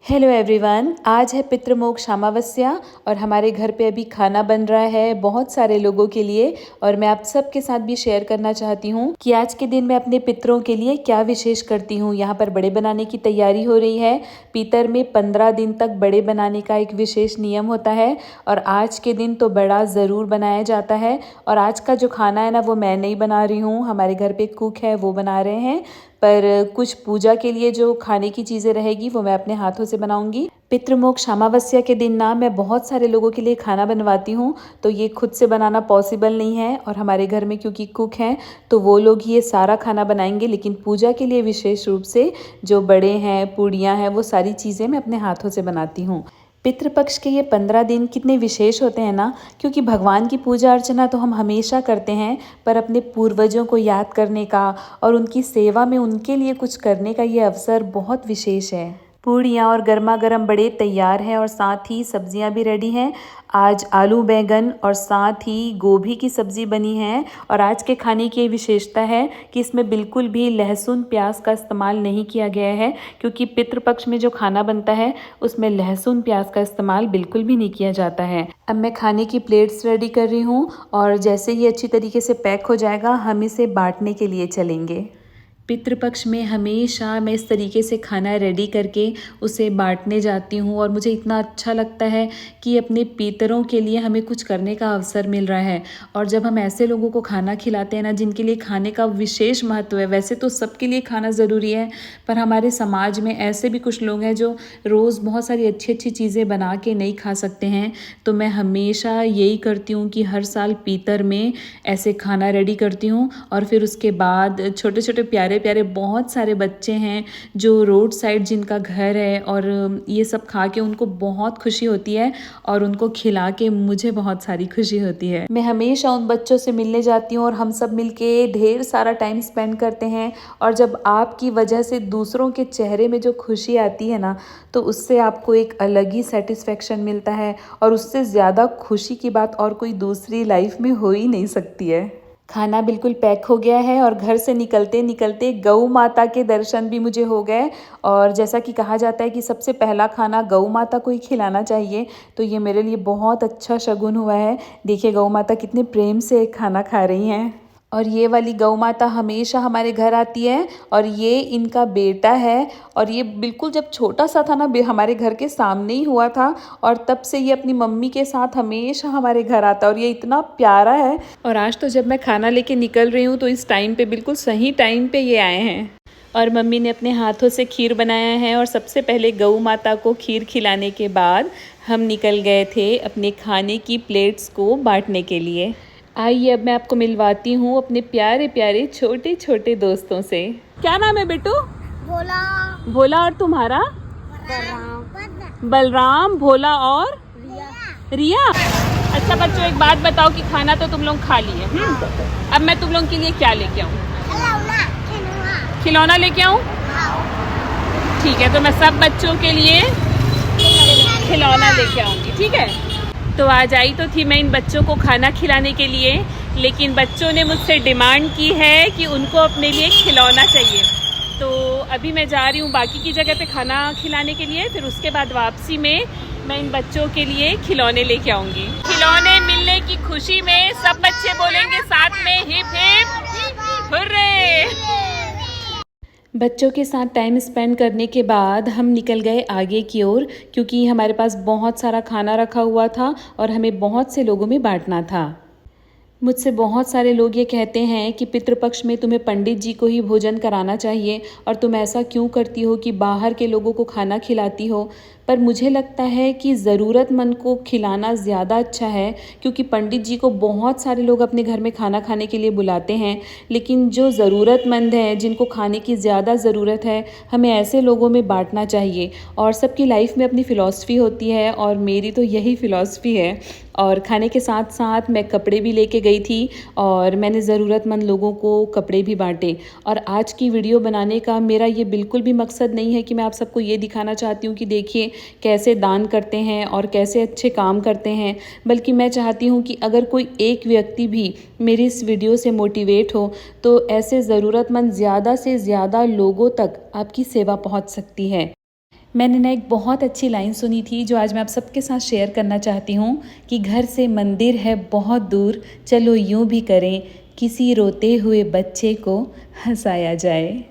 Hello everyone, आज है पितृमोक्ष अमावस्या और हमारे घर पे अभी खाना बन रहा है बहुत सारे लोगों के लिए। और मैं आप सबके साथ भी शेयर करना चाहती हूँ कि आज के दिन मैं अपने पितरों के लिए क्या विशेष करती हूँ। यहाँ पर बड़े बनाने की तैयारी हो रही है। पीतर में 15 दिन तक बड़े बनाने का एक विशेष नियम होता है और आज के दिन तो बड़ा ज़रूर बनाया जाता है। और आज का जो खाना है ना, वो मैं नहीं बना रही हूँ, हमारे घर पे कुक है वो बना रहे हैं। पर कुछ पूजा के लिए जो खाने की चीज़ें रहेगी वो मैं अपने हाथों से बनाऊंगी। पितृमोक्ष अमावस्या के दिन ना मैं बहुत सारे लोगों के लिए खाना बनवाती हूँ, तो ये खुद से बनाना पॉसिबल नहीं है। और हमारे घर में क्योंकि कुक हैं तो वो लोग ही ये सारा खाना बनाएंगे, लेकिन पूजा के लिए विशेष रूप से जो बड़े हैं, पूड़ियाँ हैं, वो सारी चीज़ें मैं अपने हाथों से बनाती हूँ। पितृपक्ष के ये 15 दिन कितने विशेष होते हैं ना, क्योंकि भगवान की पूजा अर्चना तो हम हमेशा करते हैं, पर अपने पूर्वजों को याद करने का और उनकी सेवा में उनके लिए कुछ करने का ये अवसर बहुत विशेष है। पूड़ियाँ और गर्मा गर्म बड़े तैयार हैं और साथ ही सब्जियां भी रेडी हैं। आज आलू बैंगन और साथ ही गोभी की सब्ज़ी बनी है। और आज के खाने की विशेषता है कि इसमें बिल्कुल भी लहसुन प्याज का इस्तेमाल नहीं किया गया है, क्योंकि पितृपक्ष में जो खाना बनता है उसमें लहसुन प्याज का इस्तेमाल बिल्कुल भी नहीं किया जाता है। अब मैं खाने की प्लेट्स रेडी कर रही हूँ और जैसे ही अच्छी तरीके से पैक हो जाएगा हम इसे बांटने के लिए चलेंगे। पितृपक्ष में हमेशा मैं इस तरीके से खाना रेडी करके उसे बांटने जाती हूँ और मुझे इतना अच्छा लगता है कि अपने पितरों के लिए हमें कुछ करने का अवसर मिल रहा है। और जब हम ऐसे लोगों को खाना खिलाते हैं ना जिनके लिए खाने का विशेष महत्व है, वैसे तो सबके लिए खाना ज़रूरी है, पर हमारे समाज में ऐसे भी कुछ लोग हैं जो रोज़ बहुत सारी अच्छी अच्छी चीज़ें बना के नहीं खा सकते हैं। तो मैं हमेशा यही करती हूँ कि हर साल पितर में ऐसे खाना रेडी करती हूँ। और फिर उसके बाद छोटे छोटे प्यारे प्यारे बहुत सारे बच्चे हैं जो रोड साइड जिनका घर है, और ये सब खा के उनको बहुत खुशी होती है और उनको खिला के मुझे बहुत सारी खुशी होती है। मैं हमेशा उन बच्चों से मिलने जाती हूँ और हम सब मिलके ढेर सारा टाइम स्पेंड करते हैं। और जब आपकी वजह से दूसरों के चेहरे में जो खुशी आती है ना, तो उससे आपको एक अलग ही सेटिस्फेक्शन मिलता है और उससे ज़्यादा खुशी की बात और कोई दूसरी लाइफ में हो ही नहीं सकती है। खाना बिल्कुल पैक हो गया है और घर से निकलते निकलते गौ माता के दर्शन भी मुझे हो गए। और जैसा कि कहा जाता है कि सबसे पहला खाना गौ माता को ही खिलाना चाहिए, तो ये मेरे लिए बहुत अच्छा शगुन हुआ है। देखिए गौ माता कितने प्रेम से खाना खा रही हैं। और ये वाली गौ माता हमेशा हमारे घर आती है और ये इनका बेटा है। और ये बिल्कुल जब छोटा सा था ना, हमारे घर के सामने ही हुआ था और तब से ये अपनी मम्मी के साथ हमेशा हमारे घर आता है और ये इतना प्यारा है। और आज तो जब मैं खाना लेके निकल रही हूँ तो इस टाइम पे बिल्कुल सही टाइम पे ये आए हैं। और मम्मी ने अपने हाथों से खीर बनाया है और सबसे पहले गौ माता को खीर खिलाने के बाद हम निकल गए थे अपने खाने की प्लेट्स को बांटने के लिए। आइए अब मैं आपको मिलवाती हूँ अपने प्यारे प्यारे छोटे छोटे दोस्तों से। क्या नाम है बेटू? भोला। भोला। और तुम्हारा? बलराम। बलराम, भोला और रिया। रिया। अच्छा बच्चों, एक बात बताओ कि खाना तो तुम लोग खा लिए, अब मैं तुम लोग के लिए क्या लेके आऊँ? खिलौना लेके आऊँ? ठीक है, तो मैं सब बच्चों के लिए खिलौना लेके आऊँगी, ठीक है। तो आज आई तो थी मैं इन बच्चों को खाना खिलाने के लिए, लेकिन बच्चों ने मुझसे डिमांड की है कि उनको अपने लिए खिलौना चाहिए। तो अभी मैं जा रही हूँ बाकी की जगह पे खाना खिलाने के लिए, फिर उसके बाद वापसी में मैं इन बच्चों के लिए खिलौने लेके आऊँगी। खिलौने मिलने की खुशी में सब बच्चे बोलेंगे साथ में हिप हिप हुर्रे। बच्चों के साथ टाइम स्पेंड करने के बाद हम निकल गए आगे की ओर, क्योंकि हमारे पास बहुत सारा खाना रखा हुआ था और हमें बहुत से लोगों में बांटना था। मुझसे बहुत सारे लोग ये कहते हैं कि पितृपक्ष में तुम्हें पंडित जी को ही भोजन कराना चाहिए और तुम ऐसा क्यों करती हो कि बाहर के लोगों को खाना खिलाती हो। पर मुझे लगता है कि ज़रूरतमंद को खिलाना ज़्यादा अच्छा है, क्योंकि पंडित जी को बहुत सारे लोग अपने घर में खाना खाने के लिए बुलाते हैं, लेकिन जो ज़रूरतमंद हैं, जिनको खाने की ज़्यादा ज़रूरत है, हमें ऐसे लोगों में बांटना चाहिए। और सबकी लाइफ में अपनी फ़िलॉसफ़ी होती है और मेरी तो यही फ़िलॉसफ़ी है। और खाने के साथ साथ मैं कपड़े भी लेके गई थी और मैंने ज़रूरतमंद लोगों को कपड़े भी बांटे। और आज की वीडियो बनाने का मेरा ये बिल्कुल भी मकसद नहीं है कि मैं आप सबको ये दिखाना चाहती हूँ कि देखिए कैसे दान करते हैं और कैसे अच्छे काम करते हैं, बल्कि मैं चाहती हूँ कि अगर कोई एक व्यक्ति भी मेरी इस वीडियो से मोटिवेट हो तो ऐसे ज़रूरतमंद ज़्यादा से ज़्यादा लोगों तक आपकी सेवा पहुँच सकती है। मैंने ना एक बहुत अच्छी लाइन सुनी थी जो आज मैं आप सबके साथ शेयर करना चाहती हूँ कि घर से मंदिर है बहुत दूर, चलो यूँ भी करें किसी रोते हुए बच्चे को हंसाया जाए।